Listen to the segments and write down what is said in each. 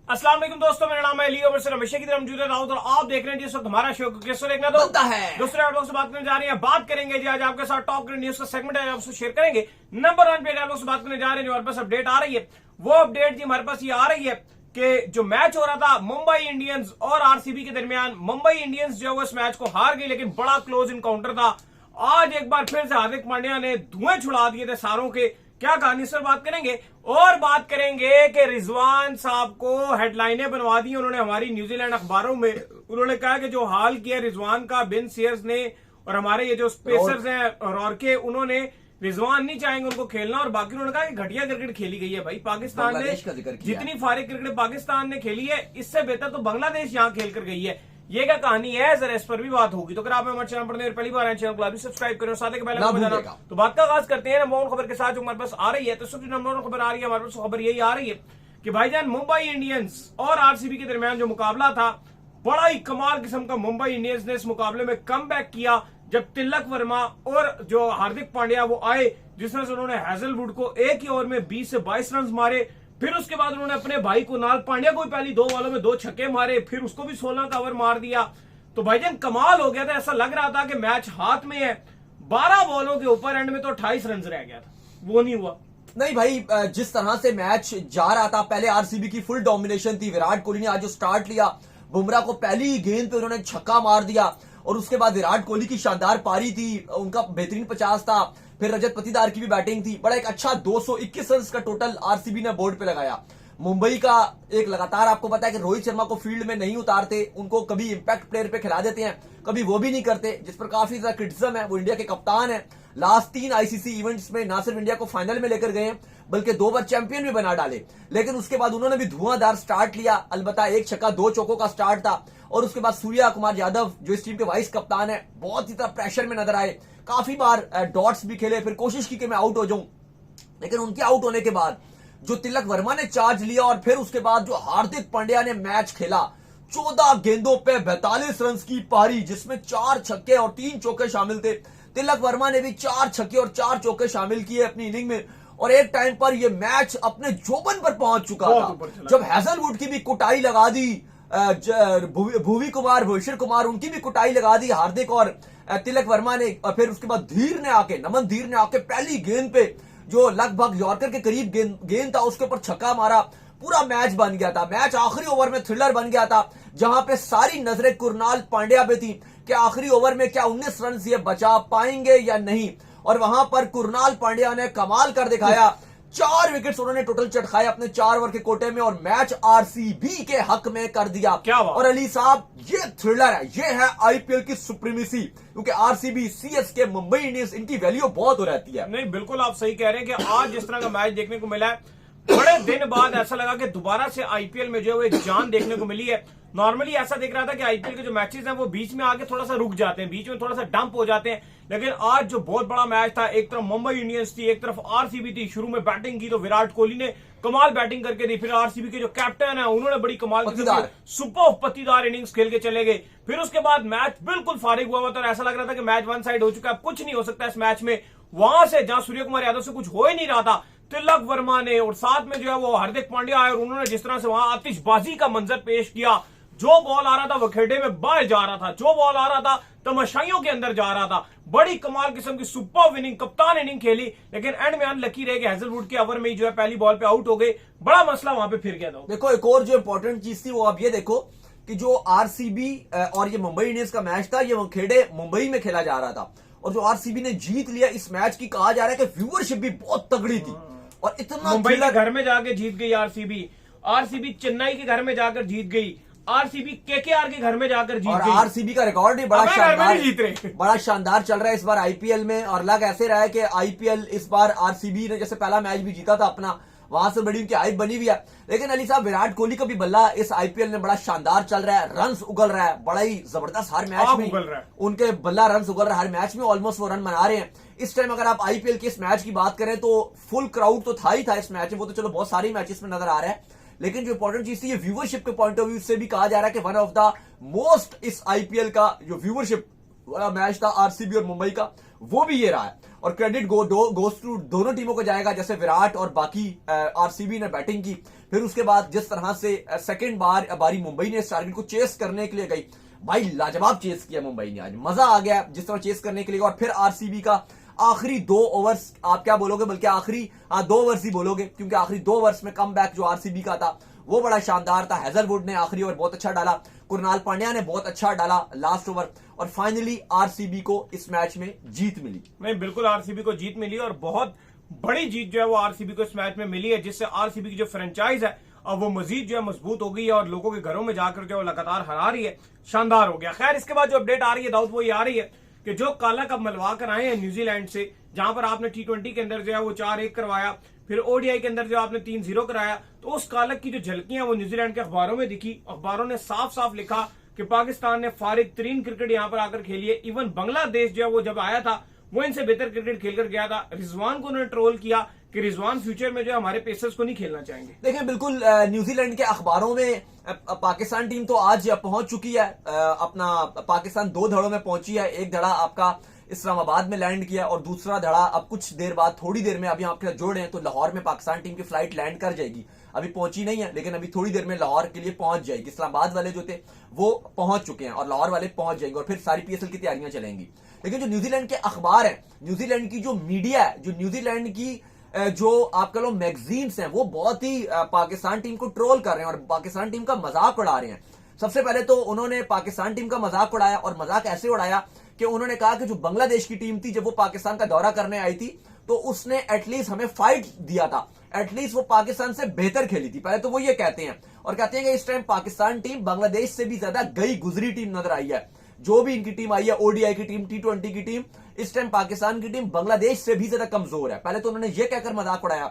अस्सलाम वालेकुम दोस्तों, मेरा नाम है अली और मैं हमेशा की तरह मौजूद रहा हूं। आप देख रहे हैं जिस वक्त हमारा शो किस देखना तो बनता है। दूसरे आप लोग से बात करने जा रहे हैं। बात करेंगे जी आज आपके साथ टॉप ग्रेड न्यूज का सेगमेंट है, आपसे शेयर करेंगे। नंबर 1 पे आप लोग से बात करने जा रहे हैं, जो हमारे पास अपडेट आ रही है वो अपडेट जी हमारे पास ये आ रही है कि जो मैच हो रहा था मुंबई इंडियंस और आरसीबी के दरमियान, मुंबई इंडियंस जो है इस मैच को हार गई, लेकिन बड़ा क्लोज इनकाउंटर था। आज एक बार फिर से हार्दिक पांड्या ने धुएं छुड़ा दिए थे सारों के। क्या कहानी सर बात करेंगे और बात करेंगे कि रिजवान साहब को हेडलाइनें बनवा दी उन्होंने हमारी न्यूजीलैंड अखबारों में। उन्होंने कहा कि जो हाल किया रिजवान का बिन सीयर्स ने और हमारे ये जो स्पेसर्स हैं रॉर्के, उन्होंने रिजवान नहीं चाहेंगे उनको खेलना, और बाकी उन्होंने कहा कि घटिया क्रिकेट खेली गई है भाई पाकिस्तान ने। जितनी फारिग क्रिकेट पाकिस्तान ने खेली है इससे बेहतर तो बांग्लादेश यहाँ खेल कर गई है। ये क्या कहानी है, जरा इस पर भी बात होगी। तो अगर आप हमारे चैनल पर पहली बार आए, चैनल को अभी सब्सक्राइब करें और साथ ही बेल आइकन बजाना। तो बात का आगाज करते हैं नंबर 1 खबर के साथ जो हमारे पास आ रही है। तो सबसे नंबर 1 खबर आ रही है हमारे पास, खबर यही आ रही है कि भाईजान मुंबई इंडियंस और आरसीबी के दरमियान जो मुकाबला था, बड़ा ही कमाल किस्म का मुंबई इंडियंस ने इस मुकाबले में कमबैक किया। जब तिलक वर्मा और जो हार्दिक पांड्या वो आए, जिस तरह से उन्होंने हैजलवुड को एक ही ओवर में 20 से 22 रन मारे। फिर उसके बाद उन्होंने अपने भाई को नाल पांड्या को पहली 2 बॉलों में 2 छक्के मारे, फिर उसको भी 16 का ओवर मार दिया। तो भाईजान कमाल हो गया था, ऐसा लग रहा था कि मैच हाथ में है। 12 बॉलों के ऊपर एंड में तो 28 रन रह गया था, वो नहीं हुआ। नहीं भाई, जिस तरह से मैच जा रहा था, पहले आरसीबी की फुल डोमिनेशन थी। विराट कोहली ने आज जो स्टार्ट लिया, बुमराह को पहली ही गेंद पे उन्होंने छक्का मार दिया, और उसके बाद विराट कोहली की शानदार पारी थी, उनका बेहतरीन 50 था। फिर रजत पाटीदार की भी बैटिंग थी, बड़ा एक अच्छा 221 रन का टोटल आरसीबी ने बोर्ड पे लगाया। मुंबई का एक लगातार आपको पता है कि रोहित शर्मा को फील्ड में नहीं उतारते, उनको कभी इंपैक्ट प्लेयर पे खिला देते हैं, कभी वो भी नहीं करते, जिस पर काफी ज्यादा क्रिटिसिज्म है। वो इंडिया के कप्तान है, लास्ट 3 आईसीसी इवेंट्स में ना सिर्फ इंडिया को फाइनल में लेकर गए हैं बल्कि 2 बार चैंपियन भी बना डाले। लेकिन उसके बाद उन्होंने भी धुआंधार स्टार्ट लिया। अलबत्ता 1 छक्का 2 चौकों का स्टार्ट था, और उसके बाद सूर्या कुमार यादव जो इस टीम के वाइस कप्तान है, बहुत ही तरह प्रेशर में नजर आए। काफी बार डॉट्स भी खेले, फिर कोशिश की कि मैं आउट हो जाऊं, लेकिन उनके आउट होने के बाद जो तिलक वर्मा ने चार्ज लिया, और फिर उसके बाद जो हार्दिक पांड्या ने मैच खेला, 14 गेंदों पे 42 रन की पारी, जिसमें 4 छक्के और 3 चौके शामिल थे। तिलक वर्मा ने भी 4 छक्के और 4 चौके शामिल किए अपनी इनिंग में, और एक टाइम पर यह मैच अपने जोबन पर पहुंच चुका था, जब हैजलवुड की भी कुटाई लगा दी, भुवी कुमार, भुवनेश्वर कुमार, उनकी भी कुटाई लगा दी हार्दिक और तिलक वर्मा ने। और फिर उसके बाद नमन धीर ने आके पहली गेंद पे जो लगभग यॉर्कर के करीब गेंद था, उसके ऊपर छक्का मारा। पूरा मैच बन गया था। मैच आखिरी ओवर में थ्रिलर बन गया था, जहां पे सारी नजरें कुरनाल पांड्या पे थी कि आखिरी ओवर में क्या 19 रन ये बचा पाएंगे या नहीं। और वहां पर कुरनाल पांड्या ने कमाल कर दिखाया, 4 विकेट्स उन्होंने टोटल चटकाए अपने 4 ओवर के कोटे में, और मैच आरसीबी के हक में कर दिया। क्या बात। और अली साहब, ये थ्रिलर है, ये है आईपीएल की सुप्रीमेसी, क्योंकि आरसीबी, सीएसके, मुंबई इंडियंस, इनकी वैल्यू बहुत हो रहती है। नहीं, बिल्कुल आप सही कह रहे हैं कि आज जिस तरह का मैच देखने को मिला है, बड़े दिन बाद ऐसा लगा कि दोबारा से आईपीएल में जो है एक जान देखने को मिली है। नॉर्मली ऐसा दिख रहा था कि आईपीएल के जो मैचेस हैं वो बीच में आके थोड़ा सा रुक जाते हैं, बीच में थोड़ा सा डंप हो जाते हैं, लेकिन आज जो बहुत बड़ा मैच था, एक तरफ मुंबई इंडियंस थी, एक तरफ आरसीबी थी। शुरू में बैटिंग की तो विराट कोहली ने कमाल बैटिंग करके दी, फिर आरसीबी के जो कैप्टन है उन्होंने बड़ी कमाल सुपर पत्तीदार इनिंग्स खेल के चले गए। फिर उसके बाद मैच बिल्कुल फारिग हुआ था और ऐसा लग रहा था कि मैच वन साइड हो चुका है, कुछ नहीं हो सकता इस मैच में। वहां से जहां सूर्य कुमार यादव से कुछ हो ही नहीं रहा था, तिलक वर्मा ने और साथ में जो है वो हार्दिक पांड्या आए, और उन्होंने जिस तरह से वहां आतिशबाजी का मंजर पेश किया। जो बॉल आ रहा था वो खेडे में बाहर जा रहा था, जो बॉल आ रहा था तमाशाइयों के अंदर जा रहा था। बड़ी कमाल किस्म की सुपर इनिंग, कप्तान इनिंग खेली, लेकिन एंड में अनलकी रह गए। हैजलवुड के ओवर में ही जो है पहली बॉल पे आउट हो गए, बड़ा मसला वहां पे फिर गया था। देखो, एक और जो इंपॉर्टेंट चीज थी वो आप ये देखो कि जो आरसीबी और ये मुंबई इंडियंस का मैच था, ये खेड़े मुंबई में खेला जा रहा था, और जो आरसीबी ने जीत लिया इस मैच की, कहा जा रहा है कि व्यूअरशिप भी बहुत तगड़ी थी। और इतना मुंबई के घर में जाके जीत गई आरसीबी चेन्नई के घर में जाकर जीत गई, आरसीबी केकेआर के घर में जाकर जीत गई। आरसीबी का रिकॉर्ड ही बड़ा शानदार चल रहा है इस बार आईपीएल में। और लग ऐसे रहा है कि आईपीएल इस बार आरसीबी ने जैसे पहला मैच भी जीता था अपना, वहां से बड़ी उनकी हाइप बनी हुई है। लेकिन अली साहब, विराट कोहली का भी बल्ला इस आईपीएल में बड़ा शानदार चल रहा है, रन्स उगल रहा है, बड़ा ही जबरदस्त हर मैच में उनके बल्ला रन्स उगल रहा है, हर मैच में ऑलमोस्ट वो रन बना रहे हैं। इस टाइम अगर आप आईपीएल के इस मैच की बात करें तो फुल क्राउड तो था ही था इस मैच में, वो तो चलो बहुत सारी मैचेस में नजर आ रहा है, लेकिन जो इंपॉर्टेंट चीज थी, ये व्यूवरशिप के पॉइंट ऑफ व्यू से भी कहा जा रहा है कि वन ऑफ द मोस्ट इस आईपीएल का जो व्यूवरशिप वाला मैच था आरसीबी और मुंबई का, वो भी ये रहा है। और क्रेडिट गोस टू दोनों टीमों को जाएगा, जैसे विराट और बाकी आरसीबी ने बैटिंग की, फिर उसके बाद जिस तरह से सेकंड बारी मुंबई ने इस टारगेट को चेस करने के लिए गई, भाई लाजवाब चेस किया मुंबई ने, आज मजा आ गया जिस तरह चेस करने के लिए। और फिर आरसीबी का आखिरी 2 ओवर्स, आप क्या बोलोगे, बल्कि आखिरी 2 ओवर्स ही बोलोगे, क्योंकि आखिरी 2 ओवर्स में कमबैक जो आरसीबी का था वो बड़ा शानदार था। हेजलवुड ने आखिरी ओवर बहुत अच्छा डाला, कुरनाल पांड्या ने बहुत अच्छा डाला लास्ट ओवर, और फाइनली आरसीबी को इस मैच में जीत मिली। नहीं, बिल्कुल आरसीबी को जीत मिली और बहुत बड़ी जीत जो है वो आरसीबी को इस मैच में मिली है, जिससे आरसीबी की जो फ्रेंचाइज है अब वो मजीद जो है मजबूत हो गई है और लोगों के घरों में जाकर जो है लगातार हरा रही है। शानदार हो गया। खैर, इसके बाद जो अपडेट आ रही है दाऊद, वो ये आ रही है कि जो काला कप मलवा कर आए हैं न्यूजीलैंड से, जहां पर आपने T20 के अंदर जो है वो 4-1 करवाया, फिर ओडीआई के अंदर जो आपने 3-0 कराया, तो उस कालक की जो झलकियां वो न्यूजीलैंड के अखबारों में दिखी। अखबारों ने साफ साफ लिखा कि पाकिस्तान ने फारिग तरीन क्रिकेट यहां पर आकर खेली है। इवन बांग्लादेश जो है वो जब आया था वो इनसे बेहतर क्रिकेट खेलकर गया था। रिजवान को उन्होंने ट्रोल किया कि रिजवान फ्यूचर में जो हमारे पेसर्स को नहीं खेलना चाहेंगे। देखिए, बिल्कुल न्यूजीलैंड के अखबारों में पाकिस्तान टीम तो आज पहुंच चुकी है, अपना पाकिस्तान 2 धड़ों में पहुंची है। एक धड़ा आपका इस्लामाबाद में लैंड किया और दूसरा धड़ा अब कुछ देर बाद, थोड़ी देर में, अभी आपके साथ जोड़ रहे हैं तो लाहौर में पाकिस्तान टीम की फ्लाइट लैंड कर जाएगी। अभी पहुंची नहीं है, लेकिन अभी थोड़ी देर में लाहौर के लिए पहुंच जाएगी। इस्लामाबाद वाले जो थे वो पहुंच चुके हैं और लाहौर वाले पहुंच जाएंगे और फिर सारी पीएसएल की तैयारियां चलेंगी। लेकिन जो न्यूजीलैंड के अखबार है, न्यूजीलैंड की जो मीडिया है, जो न्यूजीलैंड की जो आप कह लो मैगजीन्स हैं, वो बहुत ही पाकिस्तान टीम को ट्रोल कर रहे हैं और पाकिस्तान टीम का मजाक उड़ा रहे हैं। सबसे पहले तो उन्होंने पाकिस्तान टीम का मजाक उड़ाया, और मजाक ऐसे उड़ाया कि उन्होंने कहा कि जो बांग्लादेश की टीम थी, जब वो पाकिस्तान का दौरा करने आई थी तो उसने एटलीस्ट हमें फाइट दिया था, एटलीस्ट वो पाकिस्तान से बेहतर खेली थी। पहले तो वो ये कहते हैं, और कहते हैं कि इस टाइम पाकिस्तान टीम बांग्लादेश से भी ज्यादा गई गुजरी टीम नजर आई है। जो भी इनकी टीम आई है, ओडीआई की टीम, T20 की टीम, इस टाइम पाकिस्तान की टीम बांग्लादेश से भी ज्यादा कमजोर है। पहले तो उन्होंने ये कहकर मजाक उड़ाया।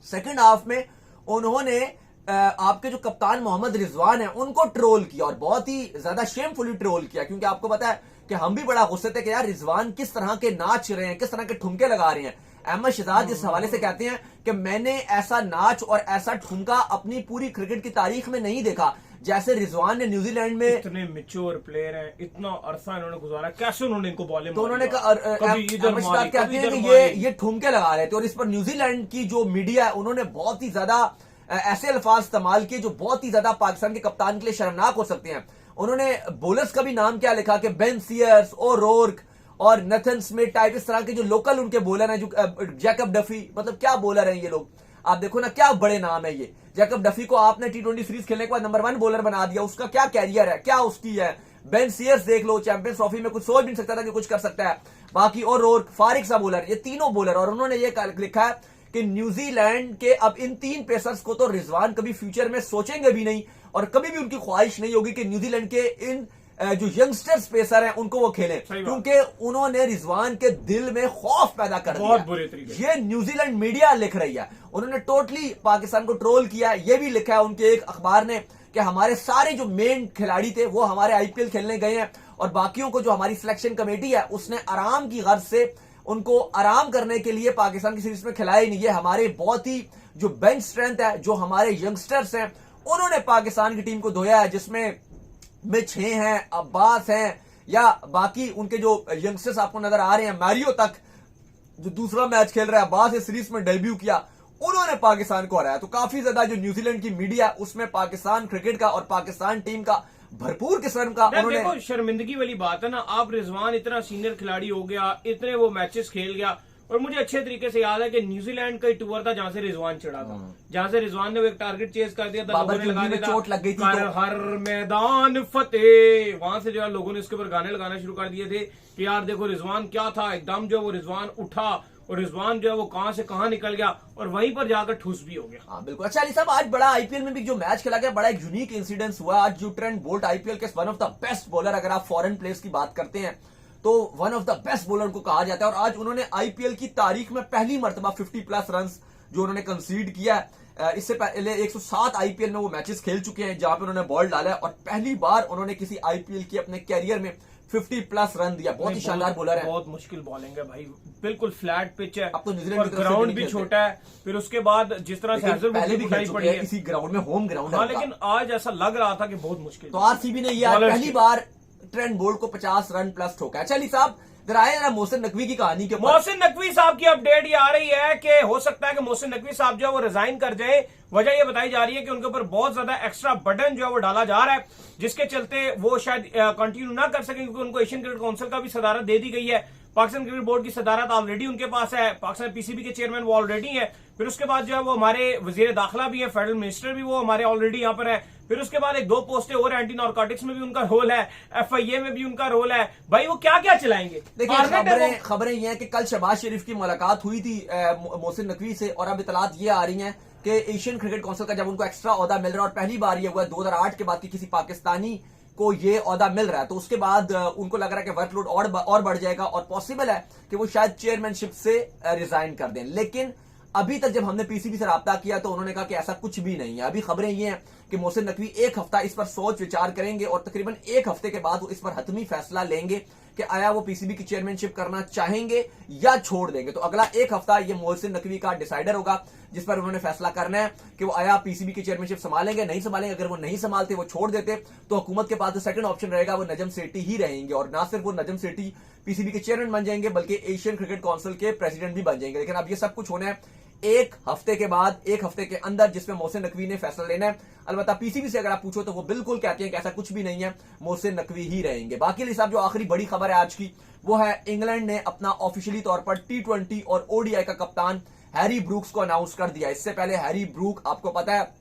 सेकंड हाफ में उन्होंने आपके जो कप्तान मोहम्मद रिजवान है उनको ट्रोल किया, और बहुत ही ज्यादा शेमफुली ट्रोल किया, क्योंकि आपको पता है कि हम भी बड़ा गुस्से थे कि यार रिजवान किस तरह के नाच रहे हैं, किस तरह के ठुमके लगा रहे हैं। अहमद शहजाद इस हवाले से कहते हैं कि मैंने ऐसा नाच और ऐसा ठुमका अपनी पूरी क्रिकेट की तारीख में नहीं देखा जैसे रिजवान ने न्यूजीलैंड में। इतने मैच्योर प्लेयर हैं, इतना अरसा इन्होंने गुजारा, कैसे उन्होंने इनको बॉलिंग, तो उन्होंने अहमद शहजाद कहते हैं कि ये ठुमके लगा रहे थे। और इस पर न्यूजीलैंड की जो मीडिया है उन्होंने बहुत ही ज्यादा ऐसे अल्फाज इस्तेमाल किए जो बहुत ही ज्यादा पाकिस्तान के कप्तान के लिए शर्मनाक हो सकते हैं। उन्होंने बॉलर्स का भी नाम क्या लिखा कि बेन सीयर्स, ओ'रोर्क और नथन स्मिथ टाइप, इस तरह के जो लोकल उनके बॉलर हैं, जो जैकब डफी, मतलब क्या बॉलर हैं ये लोग। आप देखो ना, क्या बड़े नाम है ये। जैकब डफी को आपने T20 सीरीज खेलने के बाद नंबर 1 बॉलर बना दिया, उसका क्या कैरियर है, क्या उसकी है। बेन सीयर्स देख लो, चैंपियंस ट्रॉफी में कुछ सोच भी नहीं सकता था कि कुछ कर सकता है। बाकी ओ'रोर्क, फारिग सा बॉलर, ये तीनों बॉलर। और उन्होंने ये लिखा है कि न्यूजीलैंड के अब इन 3 पेसर्स को तो रिजवान कभी फ्यूचर में सोचेंगे भी नहीं, और कभी भी उनकी ख्वाहिश नहीं होगी कि न्यूजीलैंड के इन जो यंगस्टर्स पेसर हैं उनको वो खेलें, क्योंकि उन्होंने रिजवान के दिल में खौफ पैदा कर दिया। बहुत बुरे तरीके। ये न्यूजीलैंड मीडिया लिख रही है। उन्होंने टोटली पाकिस्तान को ट्रोल किया। ये भी लिखा है उनके एक अखबार ने कि हमारे सारे जो मेन खिलाड़ी थे वो हमारे आईपीएल खेलने गए हैं, और बाकियों को जो हमारी सिलेक्शन कमेटी है उसने आराम की गर्ज से उनको आराम करने के लिए पाकिस्तान की सीरीज में खिलाया ही नहीं है। हमारे बहुत ही जो बेंच स्ट्रेंथ है, जो हमारे यंगस्टर्स हैं, उन्होंने पाकिस्तान की टीम को धोया है, जिसमें मिच हैं, अब्बास हैं, या बाकी उनके जो यंगस्टर्स आपको नजर आ रहे हैं, मैरियो तक जो दूसरा मैच खेल रहा है, अब्बास इस सीरीज में डेब्यू किया, उन्होंने पाकिस्तान को हराया। तो काफी ज्यादा जो न्यूजीलैंड की मीडिया उसमें पाकिस्तान क्रिकेट का और पाकिस्तान टीम का भरपूर किस्म का उन्होंने। देखो, शर्मिंदगी वाली बात है ना, आप रिजवान इतना सीनियर खिलाड़ी हो गया, इतने वो मैचेस खेल गया, और मुझे अच्छे तरीके से याद है कि न्यूजीलैंड का ही टूर था जहां से रिजवान चढ़ा था, जहां से रिजवान ने वो एक टारगेट चेज कर दिया था, लोगों ने लगा दिया था, चोट लग गई थी तो। हर मैदान फतेह, वहां से जो है लोगों ने इसके ऊपर गाने लगाना शुरू कर दिए थे कि यार देखो रिजवान क्या था, एकदम जो वो रिजवान उठा और रिजवान जो है वो कहां से कहां निकल गया और वहीं पर जाकर ठूस भी हो गया। हाँ बिल्कुल। अच्छा अली साहब, आज बड़ा आईपीएल में भी जो मैच खेला गया, बड़ा एक यूनिक इंसिडेंस हुआ आज। जो ट्रेंट बोल्ट आईपीएल के one of the best bowler, अगर आप फॉरेन प्लेयर्स की बात करते हैं तो one of the best bowler को कहा जाता है, और आज उन्होंने आईपीएल की तारीख में पहली मर्तबा 50+ रन जो उन्होंने कंसीड किया है। इससे पहले 107 आईपीएल में वो मैचेस खेल चुके हैं जहां पे उन्होंने बॉल डाला है, और पहली बार उन्होंने किसी आईपीएल के अपने कैरियर में 50+ रन दिया। बहुत ही शानदार बॉलर है, बहुत मुश्किल बॉलिंग है भाई, बिल्कुल फ्लैट पिच है, अब तो न्यूजीलैंड की ग्राउंड भी छोटा है। फिर उसके बाद जिस तरह से पहले भी खेल चुके हैं इसी ग्राउंड में, होम ग्राउंड है। लेकिन आज ऐसा लग रहा था कि बहुत मुश्किल। तो आरसीबी ने ये पहली बार ट्रेंट बोल्ट को 50 रन प्लस ठोका है। चलिए साहब जरा आए जरा मोहसिन नकवी की कहानी के ऊपर। मोहसिन नकवी साहब की अपडेट ये आ रही है कि हो सकता है कि मोहसिन नकवी साहब जो है वो रिजाइन कर जाए। वजह ये बताई जा रही है कि उनके ऊपर बहुत ज्यादा एक्स्ट्रा बर्डन जो है वो डाला जा रहा है, जिसके चलते वो शायद कंटिन्यू ना कर सके, क्योंकि उनको एशियन क्रिकेट काउंसिल का भी सदारत दे दी गई है। पाकिस्तान क्रिकेट बोर्ड की सदारत ऑलरेडी उनके पास है, पाकिस्तान पीसीबी के चेयरमैन वो ऑलरेडी है। फिर उसके बाद जो है वो हमारे वजीर दाखिला भी है, फेडरल मिनिस्टर भी वो हमारे ऑलरेडी यहाँ पर है। फिर उसके बाद एक 2 पोस्टें और एंटी नारकोटिक्स में भी उनका रोल है, FIA में भी उनका रोल है। भाई वो क्या क्या चलाएंगे? देखिए खबरें ये हैं कि कल शहबाज शरीफ की मुलाकात हुई थी मोहसिन नकवी से, और अब इतलात ये आ रही हैं कि एशियन क्रिकेट काउंसिल का जब उनको एक्स्ट्रा ओहदा मिल रहा है, और पहली बार ये हुआ है 2008 के बाद कि किसी पाकिस्तानी को ये ओहदा मिल रहा है, तो उसके बाद उनको लग रहा है कि वर्कलोड और बढ़ जाएगा और पॉसिबल है कि वो शायद चेयरमैनशिप से रिजाइन कर दें। लेकिन अभी तक जब हमने पीसीबी से राब्ता किया तो उन्होंने कहा कि ऐसा कुछ भी नहीं है। अभी खबरें ये हैं कि मोहसिन नकवी 1 हफ्ता इस पर सोच विचार करेंगे और तकरीबन 1 हफ्ते के बाद वो इस पर हतमी फैसला लेंगे कि आया वो पीसीबी की चेयरमैनशिप करना चाहेंगे या छोड़ देंगे। तो अगला 1 हफ्ता ये मोहसिन नकवी का डिसाइडर होगा, जिस पर उन्होंने फैसला करना है कि वो आया पीसीबी की चेयरमैनशिप संभालेंगे, नहीं संभालेंगे। अगर वो नहीं संभालते, वो छोड़ देते, तो हुकूमत के पास जो सेकंड ऑप्शन रहेगा वो नजम सेठी ही रहेंगे, और ना सिर्फ वो नजम सेठी पीसीबी के चेयरमैन बन जाएंगे बल्कि एशियन क्रिकेट काउंसिल के प्रेसिडेंट भी बन जाएंगे। लेकिन अब ये सब कुछ होना है 1 हफ्ते के बाद, 1 हफ्ते के अंदर, जिसमें मोहसिन नकवी ने फैसला लेना है। अलबत्ता पीसीबी से अगर आप पूछो तो वो बिल्कुल कहते हैं कि ऐसा कुछ भी नहीं है, मोहसिन नकवी ही रहेंगे। बाकी अली साहब जो आखिरी बड़ी खबर है आज की वो है इंग्लैंड ने अपना ऑफिशियली तौर पर T20 और ODI का कप्तान हैरी ब्रूक्स को अनाउंस कर दिया। इससे पहले हैरी ब्रूक आपको पता है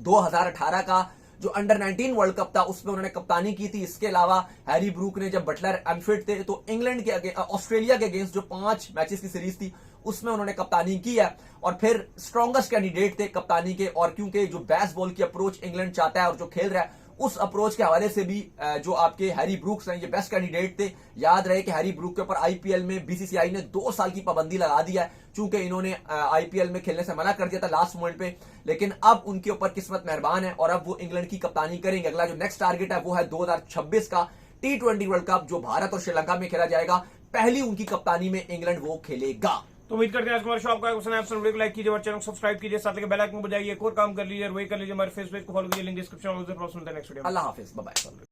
2018 का जो अंडर 19 वर्ल्ड कप था उसमें उन्होंने कप्तानी की थी। इसके अलावा हैरी ब्रूक ने जब बटलर अनफिट थे तो इंग्लैंड के ऑस्ट्रेलिया के अगेंस्ट जो 5 मैचेस की सीरीज थी उसमें उन्होंने कप्तानी की है, और फिर स्ट्रॉन्गेस्ट कैंडिडेट थे कप्तानी के। और क्योंकि जो बेसबॉल की अप्रोच इंग्लैंड चाहता है और जो खेल रहा है उस अप्रोच के हवाले से भी जो आपके हैरी ब्रूक्स हैं ये बेस्ट कैंडिडेट थे। याद रहे कि हैरी ब्रूक के ऊपर IPL में BCCI ने 2 साल की पाबंदी लगा दी है, चूंकि इन्होंने IPL में खेलने से मना कर दिया था लास्ट मोमेंट पे। लेकिन अब उनके ऊपर किस्मत मेहरबान है और अब वो इंग्लैंड की कप्तानी करेंगे। अगला जो नेक्स्ट टारगेट है वो है 2026 का T20 वर्ल्ड कप, जो भारत और श्रीलंका में खेला जाएगा। पहली उनकी कप्तानी में इंग्लैंड वो खेलेगा। तो उम्मीद करते हैं आज हमारे शो आपको पसंद आया। वीडियो को लाइक कीजिए और चैनल को सब्सक्राइब कीजिए, साथ में बेल आइकन को बजाइए, एक और काम कर लीजिए, वही कर लीजिए। हमारे फेसबुक को फॉलो कीजिए, लिंक डिस्क्रिप्शन में। नेक्स्ट वीडियो अल्लाह हाफिज, बाय बाय।